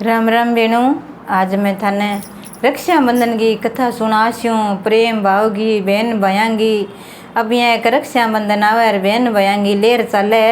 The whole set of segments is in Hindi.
राम राम बेणु। आज मैं थाने रक्षाबंधन की कथा सुनास्यूँ। प्रेम भाव की बहन भयांगी। अब यहाँ एक रक्षाबंधन आवे और बहन भयांगी लेर चले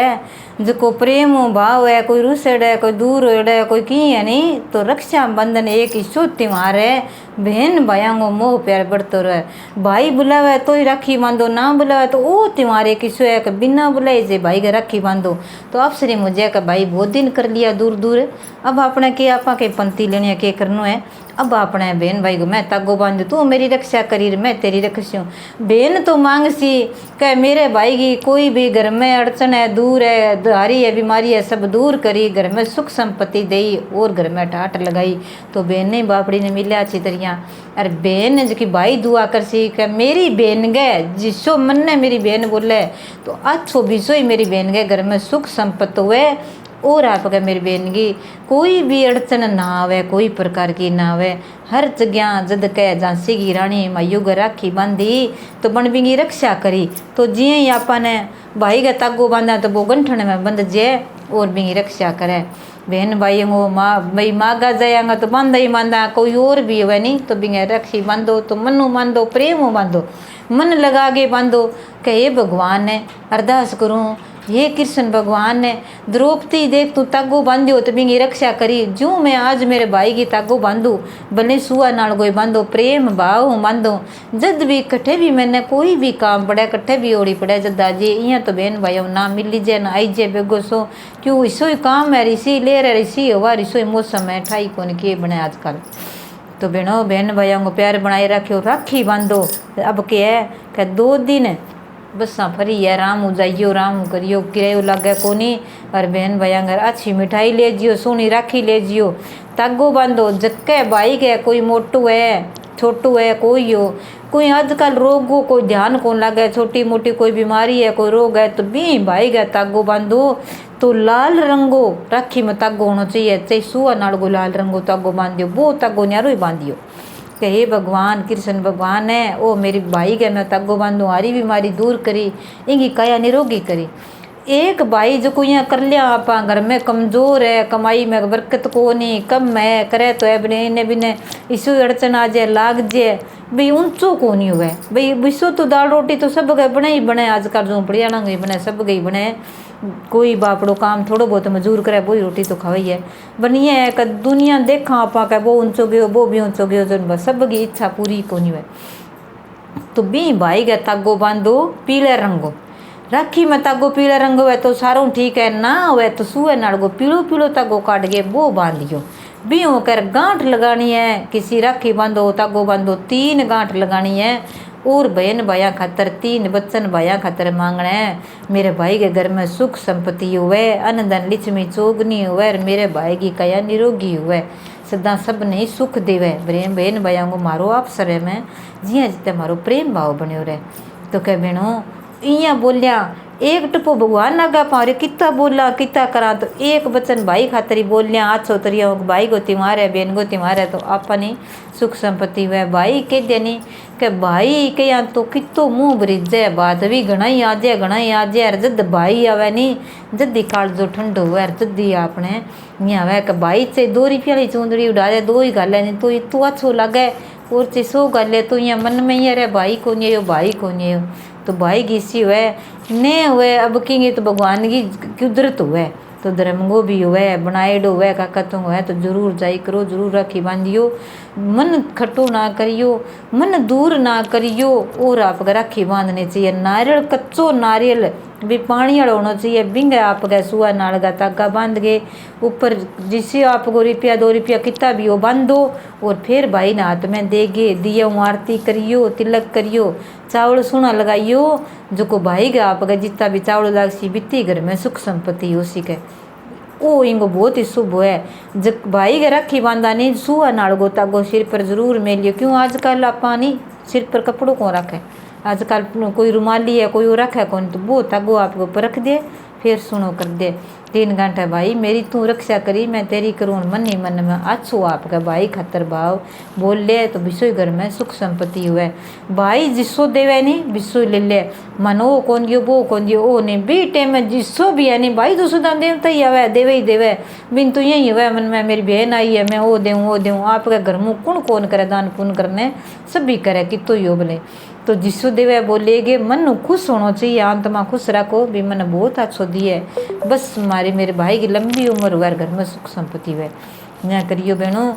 जो प्रेम भाव है, कोई रुसड़ है, कोई दूर है, कोई की है नहीं। तो रक्षाबंधन एक हिस्सो त्योहार है, बहन भयांगो मोह प्यार बढ़तो रहे। भाई बुलावे तो ही राखी बांधो, ना बुलावे तो वो त्योहार एक हिस्सो है कि बिना बुलाए जे भाई के राखी बांधो। तो अवसर मुझे का भाई बहुत दिन कर लिया दूर दूर, अब अपने के आपा के पंक्ति लेने के करनो है। अब अपने बहन भाई को मैं तागो बांधू, तू मेरी रक्षा करी मैं तेरी रक्षा। बहन तो मांग सी कह मेरे भाई की कोई भी घर में अड़चन है, दूर है, धारी है, बीमारी है, सब दूर करी, घर में सुख संपत्ति दई और घर में ठाट लगाई। तो बहन ने बापड़ी ने मिला अच्छी तरिया। अरे बहन ने जो भाई दुआ कर सी कह मेरी बहन गए जिसो मन ने मेरी बहन बोले तो अच्छो बीसो ही मेरी बहन गए घर में सुख संपत्ति हुए। और आपका मेरी बहन की कोई भी अड़चन ना आवे, कोई प्रकार की ना आवे। हर जगह जद कह झांसी की रानी मायू ग राखी बांधी तो बनबी की रक्षा करी। तो जिये ही आपने भाई का तागो बांधा तो वो गंठन में बंध जाए और भी रक्षा करे। बहन भाई को माँ भाई मागा जाएगा तो बांधा ही बांधा, कोई और भी हुआ नहीं तो बिंगे रक्षी बांधो तो मनु बांधो, प्रेम बांधो, मन लगा के बांधो। कहे भगवान ने अरदास करूँ, ये कृष्ण भगवान ने द्रौपदी देख तू तागो बांधियो तो बिंगी रक्षा करी। जो मैं आज मेरे भाई की तागो बांधू भले सुआ नाल कोई बांधो, प्रेम भाव बांधो। जद भी कट्ठे भी मैंने कोई भी काम पड़े, कट्ठे भी ओड़ी पड़े जद आजे इं तो बहन भाई ना मिली जे ना आई जे बेगो सो। क्यों इसो ही काम है, ऋषि ले रहे ऋषि हवा रिसो ही मौसम है, ठाई कौन किए बने आजकल। तो बहनों बहन भाइयों को प्यार बनाए रखियो, राखी बांधो। अब क्या है कि 2 दिन बसा फरी है, राम जाइयो राम करियो, किरायो लागे कोनी। और बहन भैया घर अच्छी मिठाई ले जियो, सोनी राखी ले जियो, तागो बांधो। जक्के भाई के कोई मोटू है छोटू है कोई हो, कोई आजकल रोगों कोई ध्यान कौन लगे, छोटी मोटी कोई बीमारी है कोई रोग है तो भी भाई का तागो बांधो। तो लाल रंगो राखी में तागो होना चाहिए, चाहे सुआ नाड़गो लाल रंगो तागो बांधियो, वो तागो न्यारो ही बांधियो। कि हे भगवान कृष्ण भगवान है ओ मेरी भाई के मैं तागो बांधो, हारी बीमारी दूर करी, इनकी काया निरोगी करी। एक भाई जो को यहाँ कर लिया आप घर में कमजोर है, कमाई में बरकत को नहीं, कम है करे तो है इन्हें बिने इसो अड़चन आ जाए लाग जाए भाई ऊंचो को नहीं हुए। भाई विश्व तो दाल रोटी तो सब गए बने ही बने, आजकल झोंपड़िया ना गई बने सब गई बने। कोई बापड़ो काम थोड़ो बहुत मजूर करे वो ही रोटी तो खाई है बनिए है कि दुनिया देखा आपा के वो ऊंचो गयो वो भी ऊंचो गयो जो सब की इच्छा पूरी को नहीं हुए। तो भी भाई के तागो बांधो पीले रंगो, राखी में तागो पीले रंग हुए तो सारों ठीक है, ना हुए तो सुए नाड़गो पीलो पीलो तागो काट के वो बांधियो। भी होकर गांठ लगानी है, किसी राखी बांधो तागो बांधो 3 गांठ लगानी है। और बहन भाइया खातर 3 बच्चन भाइया खातर मांगना है। मेरे भाई के घर में सुख संपत्ति हुए, अन्न धन लिक्ष्मी चोगनी हुए और मेरे भाई की काया निरोगी हुए, सदा सब नहीं सुख देवे। प्रेम बहन भाइयों को मारो अवसर है मैं जिया जिते मारो प्रेम भाव बनो रहे। तो कह बहनों इं बोलिया एक टपो भगवान आगा पारे कितना बोला कितना करा। तो एक बचन भाई खातरी बोलिया आछो तरिया भाई को त्योहार है बहन को त्योहार है तो आपने सुख संपत्ति हुए। भाई कह देनी कि भाई के यहाँ तो कितो मुँह भरीजे बात भी घना ही आ जाए अर जद भाई आवे नहीं जद्दी काल जो ठंडो हुए अर जद्दी आपने यहाँ आवे कि भाई से 2 रुपया वाली चूंदड़ी उड़ा दे 2 ही गाले नहीं तो इतो अच्छो लगे और चे 100 गाले तो यहाँ मन में ही अरे भाई को नहीं हो भाई को नहीं हो। तो भाई घिसी हुए ने हुए अब की तो भगवान की कुदरत हुए तो धर्मगो भी हुए बनाएडो हुए काकतों हुए तो जरूर जाई करो, जरूर राखी बांधियो। मन खटो ना करियो, मन दूर ना करियो। और आप राखी बांधनी चाहिए, नारियल कच्चो नारियल भी पानी वाला होना चाहिए। बिंगे आप गए सुआ नाल का तागा बांध के ऊपर जिससे आपको रुपया 2 रुपया कितना भी हो बांधो और फिर भाई ने हाथ में देगे दिया आरती करियो, तिलक करियो, चावल सोना लगाइयो। जो को भाई का आप गए जितना भी चावल लाग सी बीती घर में सुख संपत्ति हो सीखे ओ इनको बहुत ही शुभ है। जब भाई के राखी बांधा नहीं सुआ नाल गो तागो सिर पर जरूर मेलियो। क्यों आजकल आप नहीं सिर पर कपड़ों को रखे, आजकल कोई रुमाली है कोई वो रखे कौन तो वो तागो आपको ऊपर रख दे फिर सुनो कर दे। 3 घंटे भाई मेरी तू रक्षा करी, मैं तेरी करूँ मन ही मन में अच्छो आपका भाई खतर भाव बोल ले तो विश्व घर में सुख संपत्ति हुए। भाई जिसो देवे नहीं विश्व ले ले, मन वो कौन दियो वो कौन दियो ओ नहीं बी टाइम में जिसो भी है नहीं भाई तो सुधा देवता ही आवे देवे ही देवे। बिन तो यही हुआ मन में मेरी बहन आई है मैं वो दूँ आपके घर में कौन करे दान पुण्य करने सभी करे कि तो यो बोले तो जिसो देवे बोलेगे मन खुश होना चाहिए, आत्मा खुश रखो भी मन बहुत अच्छो दिए बस हमारे मेरे भाई की लंबी उम्र हुआ घर में सुख संपत्ति हुए। न करियो बहनों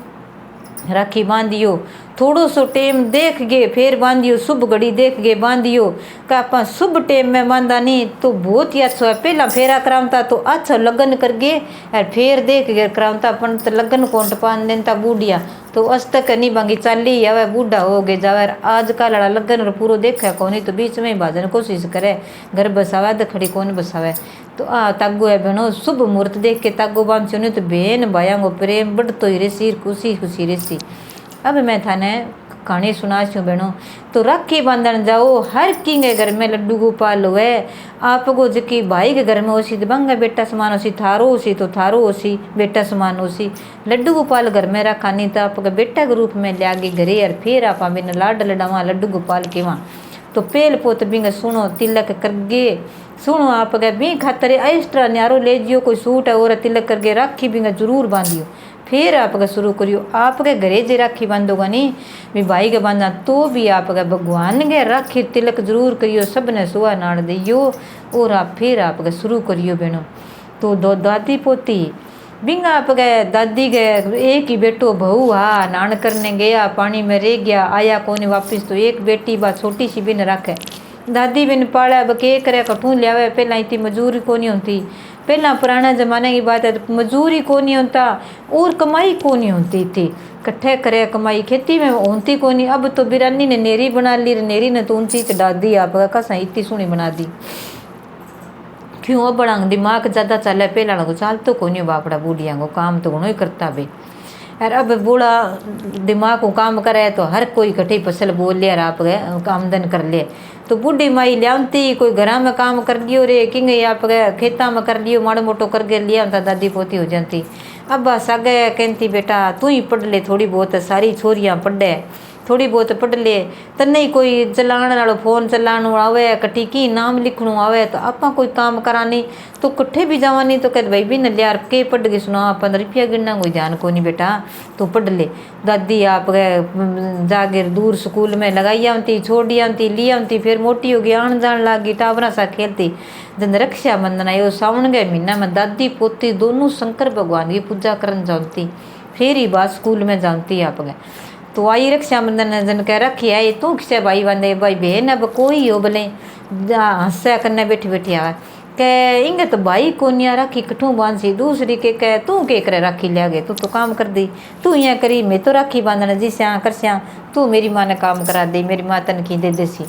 राखी बांधियो थोड़ो सो टेम देख गए फिर बांधियो, शुभ घड़ी देख गए बांधियो का आप शुभ टेम में बांधा नहीं तो बहुत ही अच्छा है। पहला फेरा करावता तो अच्छा लगन कर गए और फिर देख गए करावता अपन तो लगन कौन पान देता बूढ़िया तो अस तक नहीं बांगी चाली आवे बूढ़ा हो गए जावे। आज का लड़ा लगन और पूरा देखा कौन तो बीच में भाजन कोशिश करे घर बसावे तो खड़ी कौन बसावे तो तागो है बहनों शुभ मुहूर्त देख के तागो बांध नहीं तो बहन भाइयों प्रेम बढ़ तो ही रेसी खुशी खुशी रेसी। अब मैं थाने कहानी सुना छूँ बहनों तो राखी बांधन जाओ हर की के घर में लड्डू गोपाल हुए आपको जबकि भाई के घर में होसी तो बंगा बेटा समान होसी थारो होसी तो थारो होसी बेटा समान होसी लड्डू गोपाल घर में रखा नहीं तो आपका बेटा के रूप में लिया गए घरे और फिर आप बिन लाड लडावा लड्डू गोपाल के वहाँ तो पेल पोत बिंग सुनो तिलक कर गे सुनो आप गए बी खातर एक्स्ट्रा न्यारो ले जियो कोई सूट है और तिलक करके राखी बिंग जरूर बांधियो। फिर आपका शुरू करियो आपके घरे जे राखी बांधोगा नहीं भी भाई के बांधना तो भी आपका भगवान के राखी तिलक जरूर करियो सब ने सुहा नाड़ दियो और आप फिर आपका शुरू करियो बहनों। तो दो दादी पोती बिंगा आप गए दादी गए एक ही बेटो बहू हा नान करने गया पानी में रह गया आया कोनी वापिस तो एक बेटी बा छोटी सी बिन रखे दादी बिन पाला अब के करे कठू लियावे पहला इतनी मजूरी कोनी होती पहला पुराना जमाने की बात है तो मजूरी कोनी होता और कमाई कोनी होती थी कट्ठे करे कमाई खेती में होती कोनी। अब तो बिरानी ने नेरी बना ली नेरी ने तो ऊंची चढ़ा दी आपका कसा इतनी सोहनी बना दी क्यों अब बड़ा दिमाग ज़्यादा चले पहला को चाल तो कोनी बापड़ा बूढ़िया को काम तो घणो ही करता बे यार अब बूढ़ा दिमाग को काम करे तो हर कोई कटी फसल बोल लिया आप गए आमदन कर ले तो बूढ़ी माई लियाती कोई घर में काम कर लियो रे किंग आप गए खेता में कर लियो माड़ो मोटो करके लिया दादी पोती हो जाती। अब सगे कहती बेटा तू ही पढ़ ले थोड़ी बहुत सारी छोरियाँ पढ़े थोड़ी बहुत पढ़ ले तन्ने कोई चलाण वालों फोन चलाणो आवे कटी की नाम लिखणो आवे तो आप कोई काम करानी तो कट्ठे भी जावानी तो कहते भाई भी न लिया के पढ़ के सुना 15 रुपया गिनना कोई ध्यान को नहीं बेटा तो पढ़ ले। दादी आप गए जागे दूर स्कूल में लगाई आती छोड़ी आती ली आती फिर मोटी हो गई आन जान लागी टावरा सा खेलती जन रक्षा बंधन आयो सावन के महीना में दादी पोती दोनों शंकर भगवान की पूजा करन जाती फिर ही बात स्कूल में जानती आप गए तो आई रक्षाबंधन जन कह रखी है तू किसे भाई बंदे भाई बहन अब कोई हो भले हंसा करने बैठी बैठी आवे कह इंगे तो भाई कोनिया राखी कठू बांध सी दूसरी के कह तू के करे राखी लिया गए तू तो काम कर दी तू यहाँ करी मैं तो राखी बांधना जी स्या कर स्या तू मेरी माँ ने काम करा दी मेरी माँ तन की दे देसी।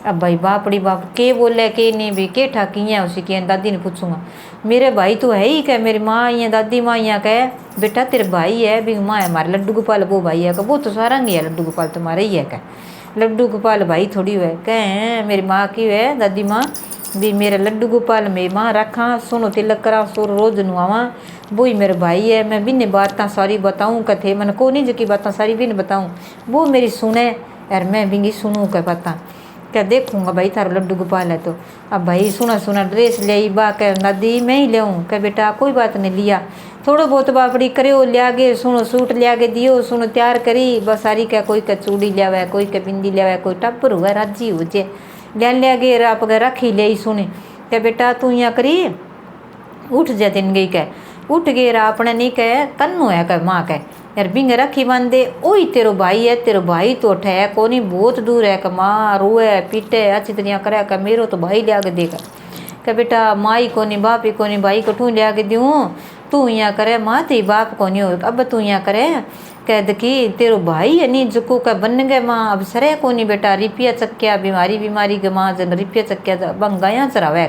अब भाई बापड़ी बाप के बोले के नहीं भी के ठाकी है उसी की दादी ने पूछूंगा मेरे भाई तो है ही क्या मेरी माँ यहाँ दादी माँ यहाँ कह बेटा तेरे भाई है भी माँ है हमारे लड्डू गोपाल वो भाई है वो तो सारा नहीं है लड्डू गोपाल तुम्हारा ही है क्या लड्डू गोपाल भाई थोड़ी हुए कह मेरी माँ की है दादी माँ भी मेरा लड्डू गोपाल मेरी माँ रखा सुनो तिलक करा सोर रोज नुआवा वो ही मेरे भाई है मैं बिन बातें सारी बताऊँ कथे मन को नहीं जबकि बातें सारी बिन बताऊँ वो मेरी सुने यार मैं बिंगी सुनूँ क्या बातें क्या देखूंगा भाई थारा लड्डू गोपाल है तो अब भाई सुना सुना ड्रेस ले बा कह दादी मैं ही ले क्या बेटा कोई बात नहीं लिया थोड़ा बहुत बापड़ी करो लिया गे सुनो सूट लिया के दियो सुनो तैयार करी बस सारी क्या कोई का चूड़ी लिया हुआ कोई का बिंदी लिया हुआ कोई टप्पर हुआ राजी हो जे लिया गे आप रखी ले सुने क्या बेटा तू यहाँ करी उठ जा दिन गई कह उठ गए अपने नहीं कह कन्नू है कह माँ कह यार बिंग रखी बांधे ओही तेरो भाई है तेरो भाई तो ठे कोनी बहुत दूर है क माँ रोए पीटे अच्छी तरह करे क मेरो तो भाई लिया के देगा कह बेटा माई कोनी बाप ही कोनी भाई कठू लिया के दूँ तू यहाँ करे माँ ती बाप कोनी हो अब तू यहाँ करे कह दकी तेरो भाई है नी जुको का बन गए माँ अब सरे कोनी बेटा रिपिया चक्या बीमारी के माँ जन रिपिया चक्या बंगाया चरावे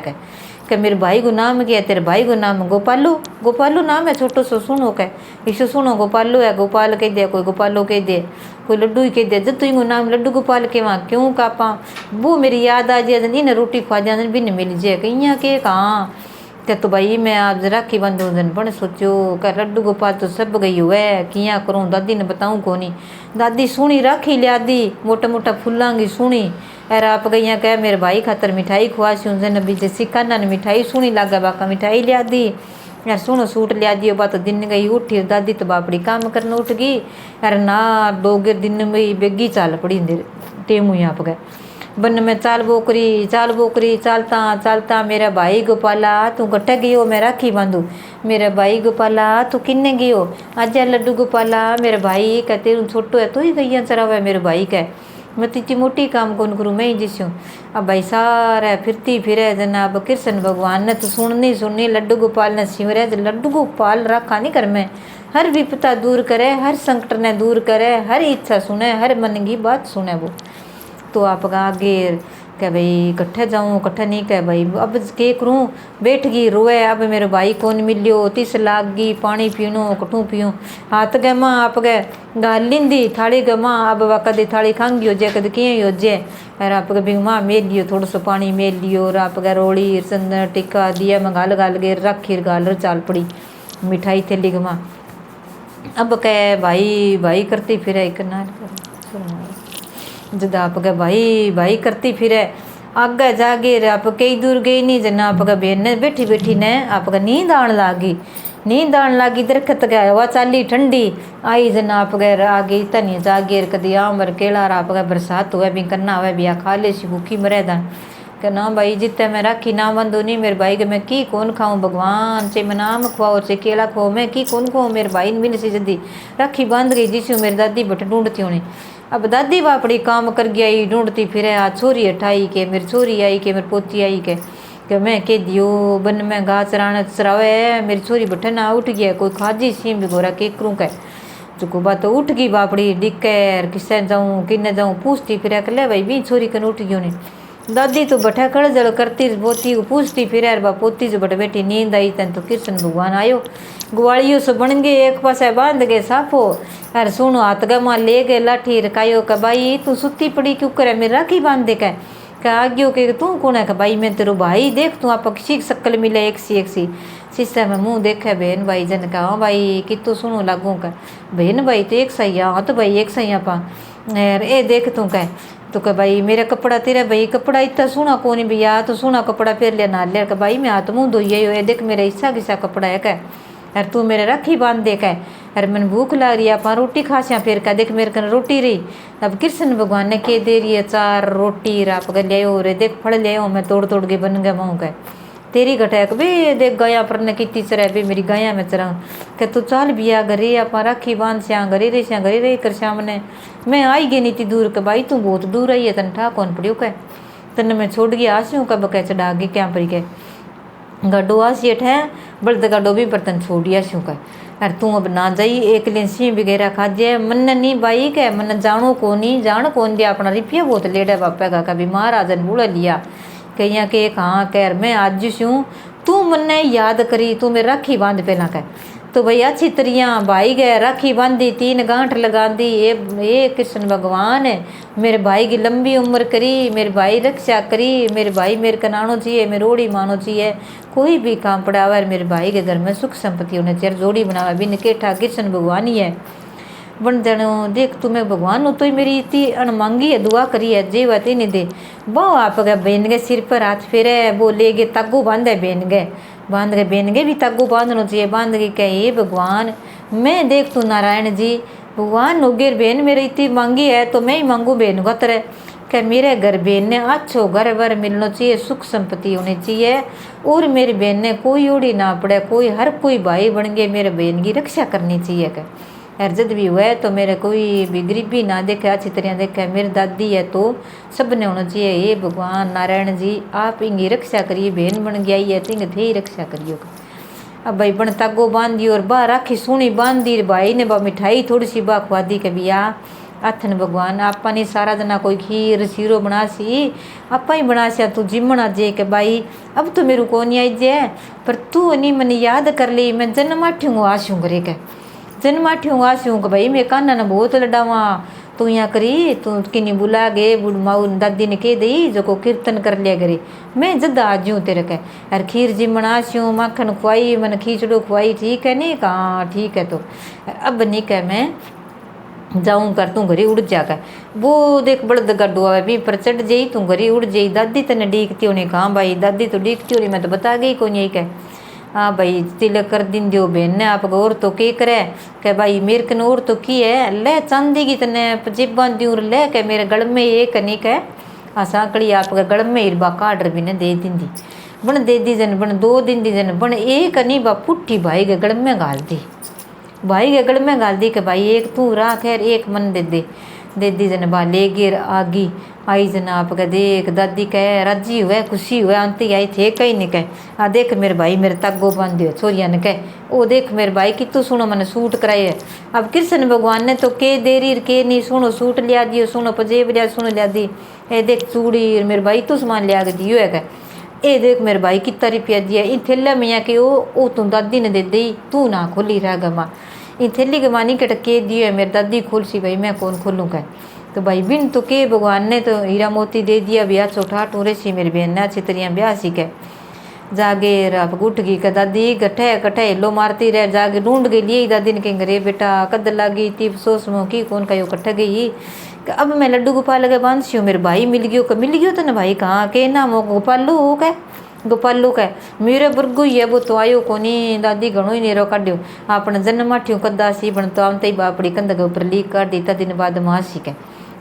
के मेरे भाई को नाम क्या तेरे भाई को नाम गोपालू नाम है छोटो सो सुनो कह इसे सुनो गोपालू है गोपाल कह दे कोई गोपालो कह दे कोई लड्डू ही कह दे जब तुम नाम लड्डू गोपाल के वहाँ क्यों कापा वो मेरी याद आ जाए इन रोटी खा जाए बिन मिल जाए कहीं के कहाँ क्या तो भाई मैं आज राखी बंधू दिन पण सोचो क्या लड्डू गोपाल तो सब गई हुए किया करूँ दादी ने बताऊँ को नहीं। दादी सुनी राखी लिया दी मोटा मोटा फुलांगी सुनी यार आप गई कह मेरे भाई खातर मिठाई खुआसी जन भी जैसी काना ने मिठाई सुनी लागा बाका मिठाई लिया दी यार सुनो सूट लिया दियो बात तो दिन गई उठी दादी तो बापड़ी काम करने उठ गई यार ना दोगे दिन में बेगी चाल पड़ी टेमू यहाँ पे गए बन में चाल बोकरी चालता चालता मेरा भाई गोपाला तू कट्टे गयो मैं राखी बांधू मेरा भाई गोपाला तू किन्ने गयो आजा लड्डू गोपाला मेरा भाई कह तेरू छोटो है तू ही गैया चरावे मेरे भाई कह मैं तो इतनी मोटी काम कौन करूँ मैं ही जिसू अब भाई सारा फिरती फिरे जनाब कृष्ण भगवान ने तो सुननी लड्डू गोपाल ने सिमरे लड्डू गोपाल रखा नहीं कर मैं हर विपता दूर करे हर संकट ने दूर करे हर इच्छा सुने हर मन की बात सुने वो तो आप आगे कह भाई कट्ठे जाऊँ कट्ठे नहीं कह भाई अब के करूँ बैठ गई रोए अब मेरे भाई कौन मिलियो तिस लाग गई पानी पीनो कटू पीऊँ हाथ गए माँ आप गए गाल लिंदी थाली गए माँ अब वह कदी थाली खांगी हो जाए कद किए हो जाए और आप भी माँ मेल लियो थोड़ा सा पानी मेल लियो और आप गए रोड़ी चंदन टिक्का दिया मैं गाल गाल गए रखी गाल चाल पड़ी मिठाई थैली ग माँ अब कह भाई करती फिर एक जब आप गए भाई करती फिरे आगे जागे आप कई दूर गई नहीं जना आप बहन ने बैठी ने आप नींद आने लागी दरखत गया हवा चाली ठंडी आई जना आप गए आगे तनी जागे कदी आमर केला आप गए बरसात हुआ भी करना हुआ भी खा ले सी भूखी मरे दान कि ना भाई जितने मैं राखी ना बंधो नहीं मेरे भाई के मैं की कौन खाऊं भगवान से मैं नाम खुआओ से केला खुआओ मैं की कौन खुआऊं मेरे भाई ने भी जल्दी राखी बांध गई जिसू मेरी दादी बट ढूंढती होनी अब दादी बापड़ी काम कर गई ढूंढती फिर आज छोरी हटाई के मेरी छोरी आई के मेरी पोती आई के मैं कह दियो बन में घा चरावे मेरी छोरी बठे ना उठ गया कोई खाजी सीम भी गोरा के करूँ कह चुको बात तो उठ गई बापड़ी डिकर किससे जाऊँ किन्ने जाऊँ पूछती फिर ले भाई भी छोरी कन उठ गई नहीं दादी तो बठे खड़जड़ करती पोती को पूछती फिर यार बा पोती से बट बैठी नींद आई तन तो कृष्ण भगवान आयो ग्वालियों से बन गए एक पासे बांध गए साफो यार सुनो हाथ गमा ले गए लाठी रकायो का भाई तू सुती पड़ी क्यों करे मेरी राखी बांध दे क्या आगे के तू कौन है भाई मैं तेरो भाई देख तू आप किसी शक्ल मिले एक सी शीशे में मुँह देखे बहन भाई जन का हाँ भाई कि तू सुनो लागू का बहन भाई तो एक सही हाँ तो भाई एक सही पा ए देख तू कह तो कह भाई मेरा कपड़ा तेरा भाई कपड़ा इतना सोना कौन भैया तो सोना कपड़ा फिर लिया ना लिया भाई मैं हाथ मुँह धोइए हो देख मेरा हिस्सा किसा कपड़ा है कह यार तू मेरे राखी बांध दे कह यार मैंने भूख लग रही है आप रोटी खासिया फिर कह देख मेरे कन रोटी रही अब कृष्ण भगवान ने के दे रही है 4 रोटी आप ले रे देख फड़ ले मैं तोड़ के बन गया माँ कह तेरी घटाक भी देख गया पर ने कितनी चरा भी मेरी गाया में चरा कह तू चाल बिया घरे आप राखी बांध श्या घरे रही कर श्याम ने मैं आई गई नीति दूर के भाई तू बहुत दूर आई है तन ठा कौन पड़ियो कह तन मैं छोड़ गया आसियों का बकै चढ़ा गई क्या पड़ी के गड्ढो आसी है बल्द गड्ढो भी बर्तन छोड़िया शू का यार तू अब ना जाई एक लेंसी वगैरह खा जाए मन नहीं भाई कह मन जानो को नहीं जान कौन दिया अपना रिपिया बहुत लेड़ा बापा का कभी महाराजन बुला लिया कहीं के हाँ कह मैं आज हूँ तू मन याद करी तू मेरी राखी बांध पहला कह तो भाई अच्छी तरिया भाई गए राखी बांधी 3 गांठ लगा दी ये कृष्ण भगवान है मेरे भाई की लंबी उम्र करी मेरे भाई रक्षा करी मेरे भाई मेरे कनानो चाहिए मेरे रोड़ी मानो चाहिए कोई भी काम पड़ावा मेरे भाई के घर में सुख संपत्ति होने चाहिए जोड़ी बनावा बिन केठा कृष्ण भगवान ही है बन जानो देख तुम्हें भगवान हो तो ही मेरी इतनी अनमांगी है दुआ करी है जे बात ही नहीं दे वो आप गए बेन गए सिर पर हाथ फेरे वो ले गए तागू बांधे बांध गए बेन गए भी तागू बांधना चाहिए बांध के कहे ये भगवान मैं देख तू नारायण जी भगवान नोगेर बेन मेरी इतनी मांगी है तो मैं ही मांगू बेन को तरह क्या मेरे घर बहन ने अच्छो घर वर मिलना चाहिए सुख संपत्ति होनी चाहिए और मेरी बहन ने कोई ओड़ी ना पड़े कोई हर कोई भाई बन गए मेरे बहन की रक्षा करनी चाहिए क्या यार जब भी हुआ है तो मेरे कोई भी गरीबी ना देखे अच्छी तरह देखे मेरी दादी है तो सब ने होना चाहिए ये भगवान नारायण जी आप इनकी रक्षा करिए बहन बन गई है तो इनके थे ही रक्षा करियो अब भाई बन तागो बांध दी और बा राखी सोनी बांध दी भाई ने बा मिठाई थोड़ी सी बा खुआ दी के बिया आथन भगवान आपा ने सारा जना कोई खीर सीरो बना सी आपा ही बना सिया तू जिमना जे के भाई अब तो मेरू को नहीं आई जे पर तू नहीं मन याद कर ली मैं जन्माठ्यूँ आशूँ करे के जन्माठ्यूँ आशूँ के भाई मैं काना ने बहुत लडावा तू यहाँ करी तू किन्नी बुला गे माऊ दादी ने कह दी जो को कीर्तन कर लिया करी मैं जद आ जूँ तेरे के अरे खीर जी बनास्यूँ माखन खुआई मन खींचड़ो खुआई ठीक है नहीं कहाँ ठीक है तो अब नहीं कह मैं जाऊँ कर तू घरी उड़ जाकर वो देख बड़द गड्ढू आवे भी पर चढ़ जाई तू घरी उड़ जाई दादी तने डीकती होनी कहाँ भाई दादी तो डीकती होनी मैं तो बता गई कौन यही कह हाँ भाई तिलक कर दिन दियो बहन ने आप और तो के करे कह भाई मेरे कन और तो की है ले चांदी की तने जेबान दी ले कह मेरे गल में एक नहीं कह हाँ सांकड़ी आप गल में इरबा काट भी ने दे दिन दी बन दे दी जन बन 2 दिन दी जन बन एक नहीं बा पुट्ठी भाई के गल में गाल दी भाई के गल में गाल दी कि भाई एक तू रहा खैर एक मन दे दी जन बा ले गिर आगी आई जन आप कह देख दादी कह राजी हुए खुशी हुए अंती आई थे कहीं नहीं कह आ देख मेरे भाई मेरे तगो बांध दियो छोरिया ने कह ओ देख मेरे भाई कि तू सुनो मैंने सूट कराए है अब कृष्ण भगवान ने तो के देरी के नहीं सुनो सूट लिया दियो सुनो पजेब लिया सुनो लिया दी ए देख चूड़ी मेरे भाई तू सामान लिया के दियो है कह ए देख मेरे भाई कितना रुपया दिया इन थैला में या कि ओ तू दादी ने दे दी तू ना खोली रह गमा इन थैली के मानी कट के दियो है मेरी दादी खोल सी भाई मैं कौन खोलूँ कह तो भाई बिन तो के भगवान ने तो हीरा मोती दे दिया ब्याह चौठा टूरे सी मेरी बहन ने अच्छी तरह ब्याह सी के जागे रात गुट गई का दादी कठे कठे हिलो मारती रह जागे ढूंढ गई लिए दादी ने कहेंगे रे बेटा कद लागी ती सोच मो की कौन का यो कट गई अब मैं लड्डू गोपाल लगे बांध हूँ मेरे भाई मिल गयो तो ना भाई कहाँ के नाम हो गोपालू हो क्या गोपालू का मेरे बुर्गु ही है वो तो आयो कोनी दादी घणो ही नेरो काढ़ो आपने जन्म माठियों कदा सी बन तो आमते ही बापड़ी कंध के ऊपर लीक काट दी 3 दिन बाद मासी के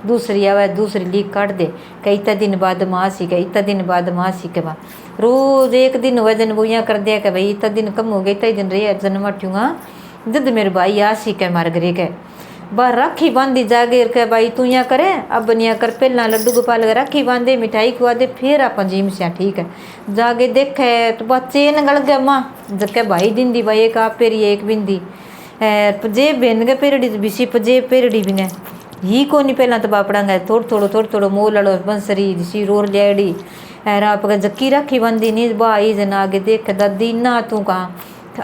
दूसरी आवे दूसरी लीक काट दे कई 3 दिन बाद मासी के 3 दिन बाद मासी के बाद रोज एक दिन वजन वो यहाँ कर दिया कि भाई 3 दिन कम हो गए 3 दिन रहे जन्म माठियूँगा जद मेरे भाई आसी के मार घरे के बाहर राखी बांधी जागेर के भाई तू यहाँ करे अब यहाँ कर पहला लड्डू गोपाल के राखी बांधे मिठाई खुआ दे फिर आप जीम से ठीक है जागे देखे तो बात चेन गल गया माँ जबकि भाई दिन दी भाई एक आप पेरी एक बिंदी पजे बेन के पेरड़ी बिसी पजे पेरड़ी भी ने ही को नहीं पहला तो बापड़ा गए थोड़ा थोड़ा मोल लड़ो बंसरी जिसी रोर लियाड़ी आप जक्की राखी बांधी नहीं भाई जन आगे देख दादी ना तू कहाँ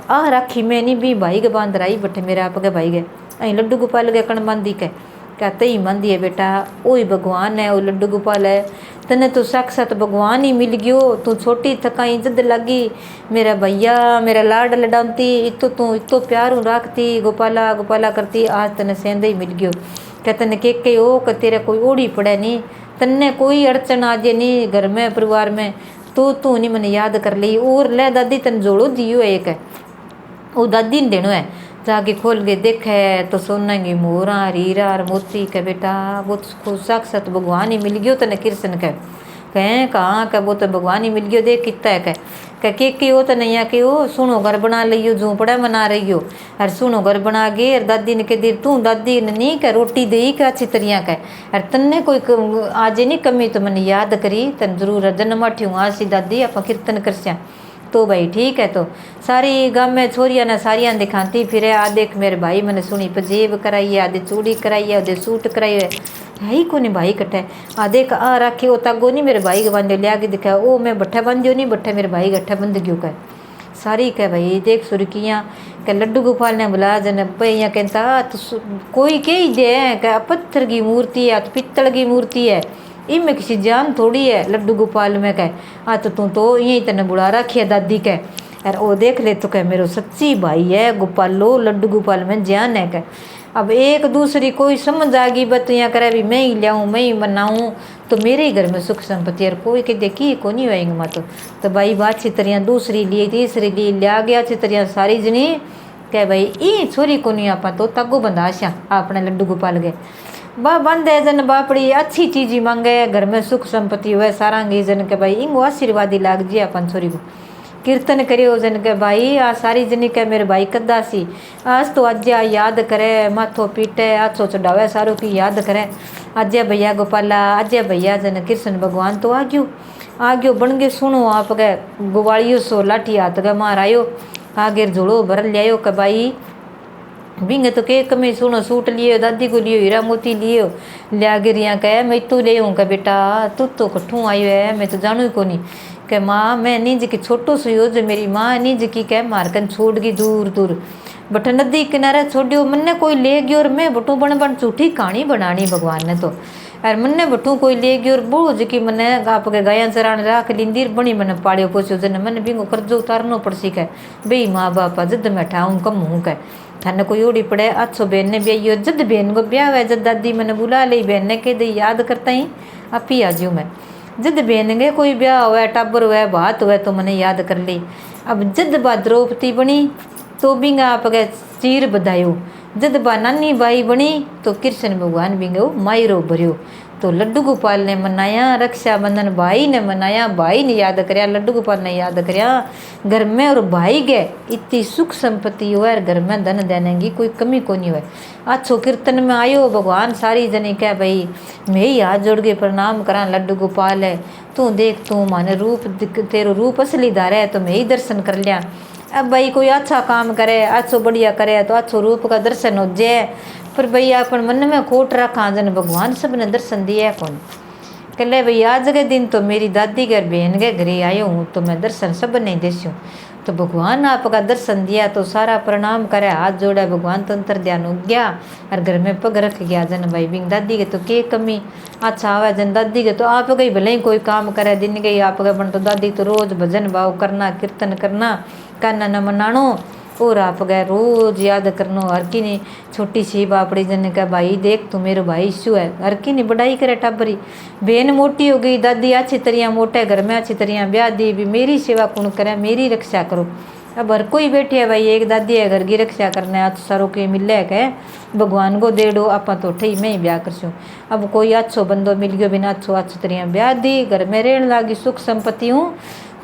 आ राखी में नहीं भी भाई के बांध रही बटे मेरे आप के भाई गए अं लड्डू गोपाल के कण बांधी के कहते ही बांधी है बेटा ओ ही भगवान है वो लड्डू गोपाल है तने तो साक्षात भगवान ही मिल गयो तू छोटी थकाई जद लगी मेरा भैया मेरा लाड लडाती इतो तू इतो प्यार राखती गोपाला गोपाला करती आज तने सेंदे ही मिल गयो क्या तने के ओ कि तेरा कोई ओढ़ी पड़े नहीं तन्ने कोई अड़चन आ जाए नहीं घर में परिवार में तो तू नहीं मैंने याद कर ली और ले दादी तन जोड़ो दियो एक है वो दादी ने देनो है जाके खोल के देखे तो सोना की मोरा हीरा और मोती के बेटा वो तो साक्षात भगवान ही मिल गयो तने कृष्ण के कहें कहाँ का वो तो भगवान ही मिल गयो देख कितना है के हो तो नहीं के हो सुनो घर बना लियो झोंपड़ा बना रही हो अरे सुनो घर बना गे अरे दादी ने कह दे तू दादी ने नहीं कह रोटी दे का अच्छी तरह का अरे तन्ने कोई आज नहीं कमी तो मैंने याद करी तन जरूर जन्म अठी हूँ आज सी दादी आप कीर्तन कर तो भाई ठीक है तो सारी गाँव में छोरिया ने सारिया दिखाती फिर आ देख मेरे भाई मैंने सुनी पजेब कराई है आधे चूड़ी कराई है आधे सूट कराई है ही को नहीं भाई कटे आ देख आ राखी वो तागो नहीं मेरे भाई के बांधो लिया के दिखा ओ मैं बट्ठा बांधियो नहीं बट्ठा मेरे भाई गट्ठा बंध गयो कह सारी कह भाई देख सुरखियाँ कह लड्डू गोपाल ने बुला जन यहाँ कहता तो कोई कह दे कह पत्थर की मूर्ति है तो पित्तल की मूर्ति है इनमें किसी जान थोड़ी है लड्डू गोपाल में कह आ तो तू तो यही तने बुला रखी है दादी कह यार वो देख ले तो कह मेरे सच्ची भाई है गोपालो लड्डू गोपाल में जान है कह अब एक दूसरी कोई समझ आ गई बत यहाँ करे भी मैं ही लियाऊँ मैं ही बनाऊँ तो मेरे ही घर में सुख संपत्ति यार कोई के देखी को नहीं होएंगे माँ तो भाई बात अच्छी तरह दूसरी लिए तीसरी लिए लिया गया अच्छी तरह सारी जनी कह भाई ये छोरी को नहीं आप तो तगो बंदाशा अपने लड्डू गोपाल गए बा बंदे जन बापड़ी अच्छी चीज ही मांगे घर में सुख संपत्ति हुए सारांगी जन के भाई इंगो आशीर्वादी लाग जी अपन छोरी को कीर्तन करियो जन के भाई आ सारी जनी के मेरे भाई कदा सी आज तो अज्ञा याद करे माथो पीटे आछो चढ़ावे सारों की याद करे अज्ञा भैया गोपाला अज्ञा भैया जन कृष्ण भगवान तो आ गयो बन गए सुनो आप गए गुवाड़ियो सो लाठी हाथ गए मार आयो आगे झोड़ो भर लियायो के भाई बिंग तो के कमी सुनो सूट लियो दादी को लियो हीरा मोती लियो लिया गिर यहाँ कह मैं तू ले का बेटा तू तो कठू आयो है मैं तो जानू ही को नहीं के माँ मैं नीज की छोटो सो यो जो मेरी माँ नीज की कह मारकन छोड़ गई दूर दूर बट नदी किनारे छोड़ियो मन्ने कोई ले गयो और मैं बटू बन बन झूठी कहानी बनानी भगवान ने तो अरे मन्ने बटू कोई ले गयो और बोझ की मने आपके गाया चरान राख लिंदीर बनी मैंने पाड़ियो पोछो जन मैंने बिंगो कर्जो उतारनो पड़सी कह बे माँ बापा जद मैं ठाऊँ कम हूँ कह थाने कोई ओड़ी पड़े अच्छो बहन ने ब्याह जद बहन को ब्याह है जद दादी मैंने बुला ली बहन ने कह दी याद करता ही आप ही आजू मैं जद बहन गए कोई ब्याह हुआ टाबर हुआ बात हुआ तो मैंने याद कर ली अब जद बा द्रौपदी बनी तो बिंगा आप गए चीर बधायो जद बा नानी बाई बनी तो कृष्ण भगवान बिंगो मायरो भरियो तो लड्डू गोपाल ने मनाया रक्षाबंधन भाई ने मनाया भाई ने याद करया लड्डू गोपाल ने याद करया घर में और भाई गए इतनी सुख संपत्ति हो घर में धन देने की कोई कमी को नहीं हुआ अच्छो कीर्तन में आयो भगवान सारी जनी कह भाई मैं ही हाथ जोड़ के प्रणाम करा लड्डू गोपाल है तू देख तू माने रूप तेरो रूप असली धारे है तो मैं ही दर्शन कर लिया अब भाई कोई अच्छा काम करे अच्छो बढ़िया करे तो अच्छो रूप का दर्शन हो जाए पर भाई अपन मन में खोट रखा जन भगवान सब ने दर्शन दिया कौन कहले भाई आज के दिन तो मेरी दादी घर बहन के घरे आयो हूँ तो मैं दर्शन सब नहीं देसी तो भगवान आपका दर्शन दिया तो सारा प्रणाम करे हाथ जोड़ा भगवान तंत्र ध्यान हो गया और घर में पग रख गया जन भाई बिंग दादी के तो के कमी अच्छा आवे जन दादी के तो आप गई भले ही कोई काम करे दिन गई आप गए बन तो दादी तो रोज भजन भाव करना कीर्तन करना काना न मनानो और आप गए रोज याद करनो हर की ने छोटी सी बापड़ी जन का भाई देख तू मेरे भाई शू है हर की ने बढ़ाई करे टाबरी बहन मोटी हो गई दादी अच्छी तरिया मोटे घर में अच्छी तरिया ब्याह दी भी मेरी सेवा कौन करे मेरी रक्षा करो अब हर कोई बैठे है भाई एक दादी है घर की रक्षा करने आज सारों के मिले है भगवान को दे दो आप तो ठई मैं ही ब्याह करसूँ अब कोई अच्छो बंदो मिल गयो बिना अच्छो अच्छी तरिया ब्याह दी घर में रहने लागी सुख संपत्ति हूँ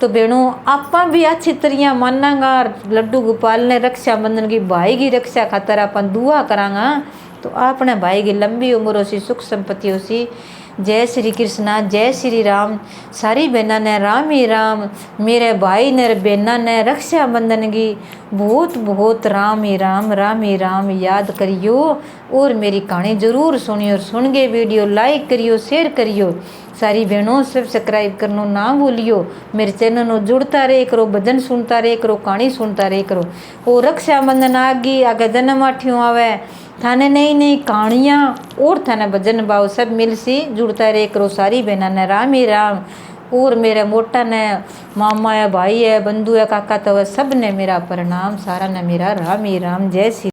तो बहनों आप भी अच्छी तरिया मानांगा लड्डू गोपाल ने रक्षाबंधन की भाई की रक्षा खातर अपन दुआ करांगा तो अपने भाई की लंबी उम्र हो सी सुख संपत्ति हो सी जय श्री कृष्णा जय श्री राम सारी बहना ने राम ही राम मेरे भाई ने बहना ने रक्षाबंधन की बहुत बहुत राम ही राम याद करियो और मेरी कहानी जरूर सुनियो सुन के वीडियो लाइक करियो शेयर करियो सारी बहनों सब्सक्राइब करना ना भूलियो मेरे चैनल में जुड़ता रहे करो भजन सुनता रहे करो कहानी सुनता रहे करो वो रक्षाबंधन आगे आगे जन्माठियों आवे थाने नई नई कहानियाँ और थाने भजन भाव सब मिल सी जुड़ता रहे करो सारी बहना ने राम ही राम और मेरे मोटा ने मामा है भाई है बंधु है काका तो सब ने मेरा प्रणाम सारा ने मेरा राम ही राम जय श्री